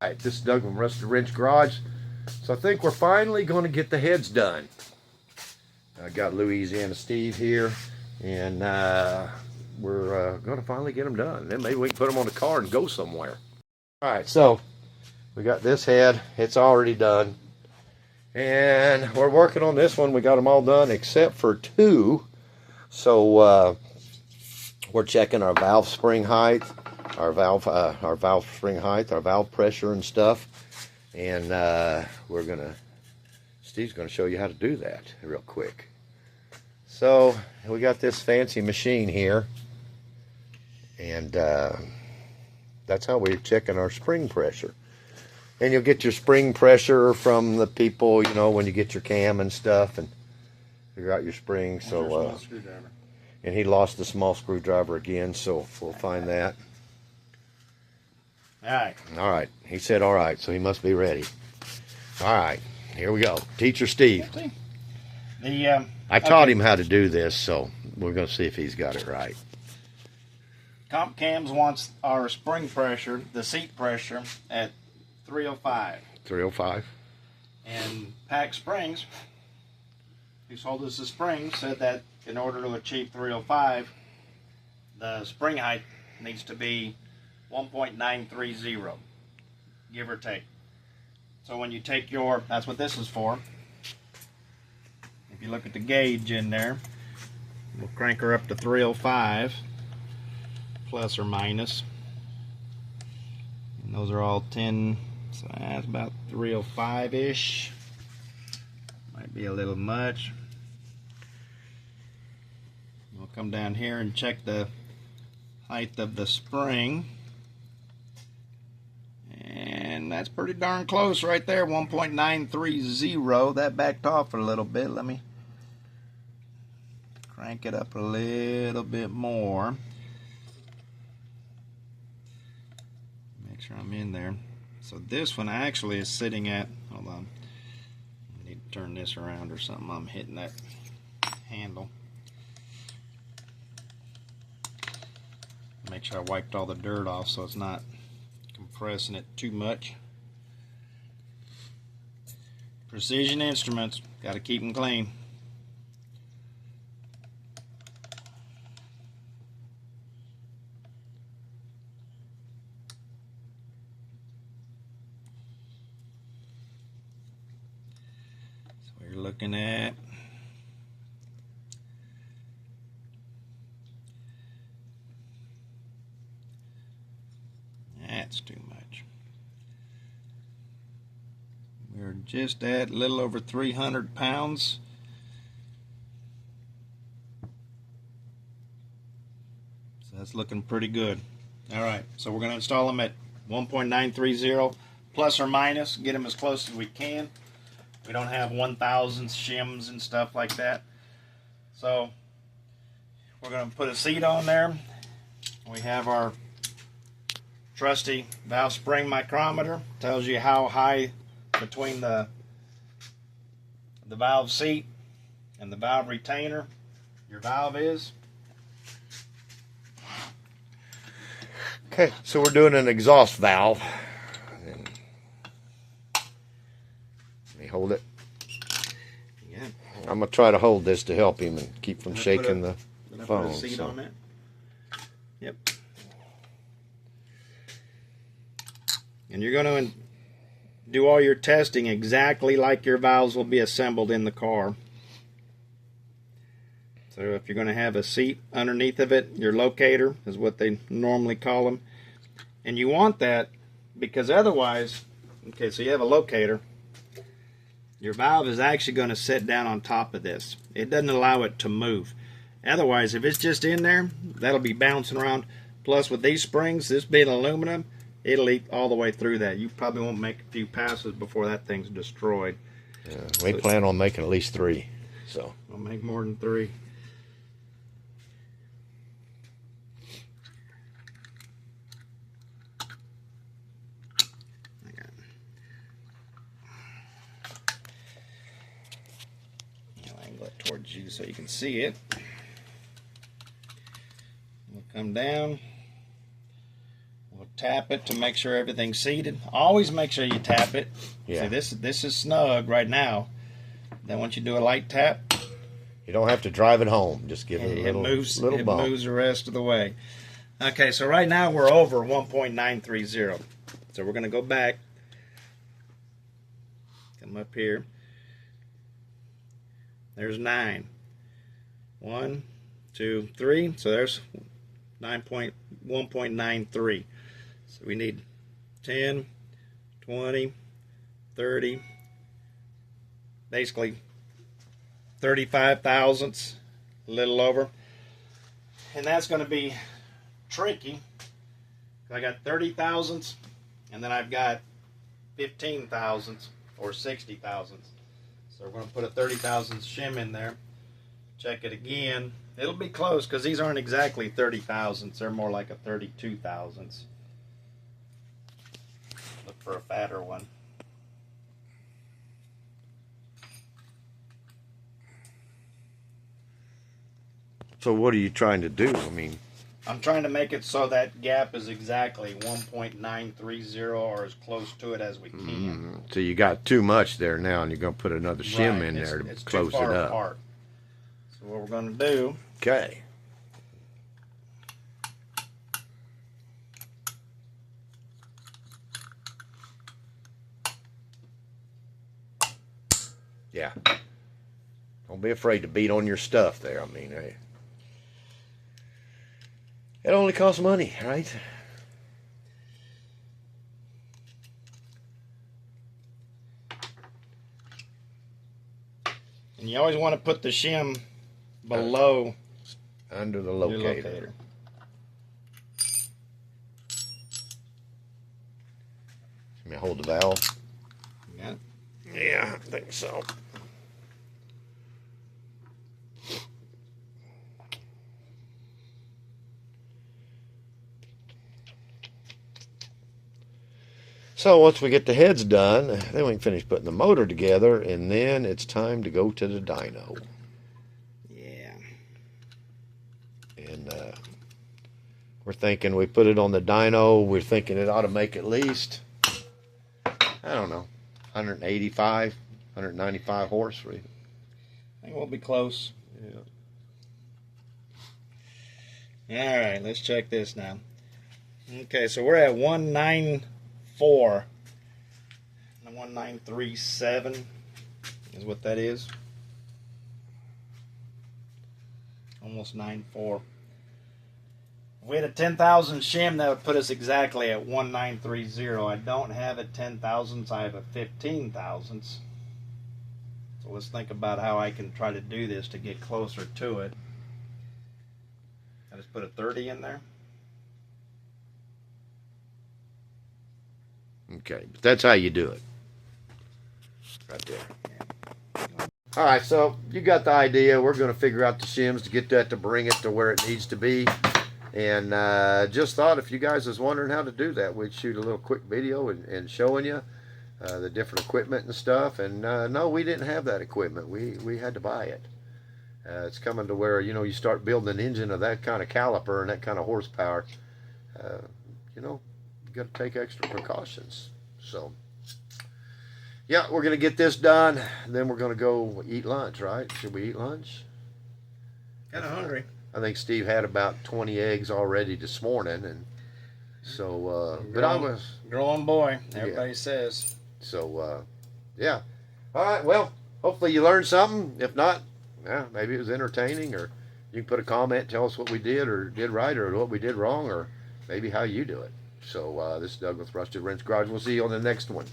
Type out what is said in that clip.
Alright, this is Doug from Rusted Wrench Garage. So I think we're finally going to get the heads done. I got Louisiana Steve here, and we're going to finally get them done. Then maybe we can put them on the car and go somewhere. Alright, so we got this head. It's already done. And we're working on this one. We got them all done except for two. So we're checking our valve spring height, our valve spring height, our valve pressure and stuff. And Steve's gonna show you how to do that real quick. So we got this fancy machine here, and that's how we're checking our spring pressure. And you'll get your spring pressure from the people, you know, when you get your cam and stuff, and figure out your spring. So, and he lost the small screwdriver again, so we'll find that. All right. He said all right, so he must be ready. All right, here we go. Teacher Steve. I taught him how to do this, so we're going to see if he's got it right. Comp Cams wants our spring pressure, the seat pressure, at 305. 305. And Pack Springs, who sold us the spring, said that in order to achieve 305, the spring height needs to be 1.930, give or take. So when you take your, that's what this is for. If you look at the gauge in there, we'll crank her up to 305, plus or minus. And those are all 10, so that's about 305-ish. Might be a little much. We'll come down here and check the height of the spring. And that's pretty darn close right there, 1.930. That backed off a little bit. Let me crank it up a little bit more. Make sure I'm in there. So this one actually is sitting at, hold on, I need to turn this around or something. I'm hitting that handle. Make sure I wiped all the dirt off so it's not compressing it too much. Precision Instruments, got to keep them clean. So we're looking at that's too much. We're just at a little over 300 pounds. So that's looking pretty good. All right, so we're going to install them at 1.930 plus or minus, get them as close as we can. We don't have 1,000 shims and stuff like that. So we're going to put a seat on there. We have our trusty valve spring micrometer. Tells you how high between the valve seat and the valve retainer your valve is. Okay, so we're doing an exhaust valve. Let me hold it. Yeah. I'm going to try to hold this to help him and keep from shaking the phone. Put a seat on that. Yep. And you're going to do all your testing exactly like your valves will be assembled in the car. So if you're going to have a seat underneath of it, your locator is what they normally call them. And you want that because otherwise, okay, so you have a locator. Your valve is actually going to sit down on top of this. It doesn't allow it to move. Otherwise, if it's just in there, that'll be bouncing around. Plus with these springs, this being aluminum, it'll eat all the way through that. You probably won't make a few passes before that thing's destroyed. Yeah, we plan on making at least 3. So I'll make more than 3. I'll angle it towards you so you can see it. We'll come down. We'll tap it to make sure everything's seated. Always make sure you tap it. Yeah. See, this is snug right now. Then once you do a light tap, You don't have to drive it home. Just give it a it little, moves. little It bump. moves the rest of the way. Okay, so right now we're over 1.930. So we're gonna go back. Come up here. There's 9. 1, 2, 3. So there's 1.93. So we need 10, 20, 30, basically 35 thousandths, a little over. And that's going to be tricky. I got 30 thousandths, and then I've got 15 thousandths or 60 thousandths. So we're going to put a 30 thousandths shim in there. Check it again. It'll be close because these aren't exactly 30 thousandths. They're more like a 32 thousandths. Look for a fatter one. So what are you trying to do? I mean, I'm trying to make it so that gap is exactly 1.930 or as close to it as we can. so you got too much there now, and you're going to put another shim in there to it's close too far it up. apart. So what we're going to do, Okay. Yeah. Don't be afraid to beat on your stuff there. I mean, hey, it only costs money, right? and you always want to put the shim below Under the your locator. locator. Let me hold the valve. Yeah. Yeah, I think so. So once we get the heads done, then we can finish putting the motor together, and then it's time to go to the dyno. Yeah. And we're thinking we put it on the dyno. We're thinking it ought to make at least, I don't know, 185, 195 horse. I think we'll be close. Yeah. All right, let's check this now. Okay, so we're at 194. 1937 is what that is. Almost 94. If we had a 10,000 shim, that would put us exactly at 1930. I don't have a 10 thousandths, I have a 15 thousandths. So let's think about how I can try to do this to get closer to it. I just put a 30 in there. Okay, but that's how you do it. Right there. All right, so you got the idea. We're going to figure out the shims to get that to bring it to where it needs to be. And just thought if you guys was wondering how to do that, we'd shoot a little quick video and showing you the different equipment and stuff. And no, we didn't have that equipment. We had to buy it. It's coming to where, you know, you start building an engine of that kind of caliper and that kind of horsepower, you know, you got to take extra precautions. So, yeah, we're going to get this done. Then we're going to go eat lunch, right? Should we eat lunch? Kind of hungry. I think Steve had about 20 eggs already this morning. And so, but I was, Growing boy, everybody says. so, yeah. All right, well, hopefully you learned something. If not, yeah, maybe it was entertaining, or you can put a comment, tell us what we did or did right or what we did wrong, or maybe how you do it. So this is Doug with Rusted Wrench Garage. We'll see you on the next one.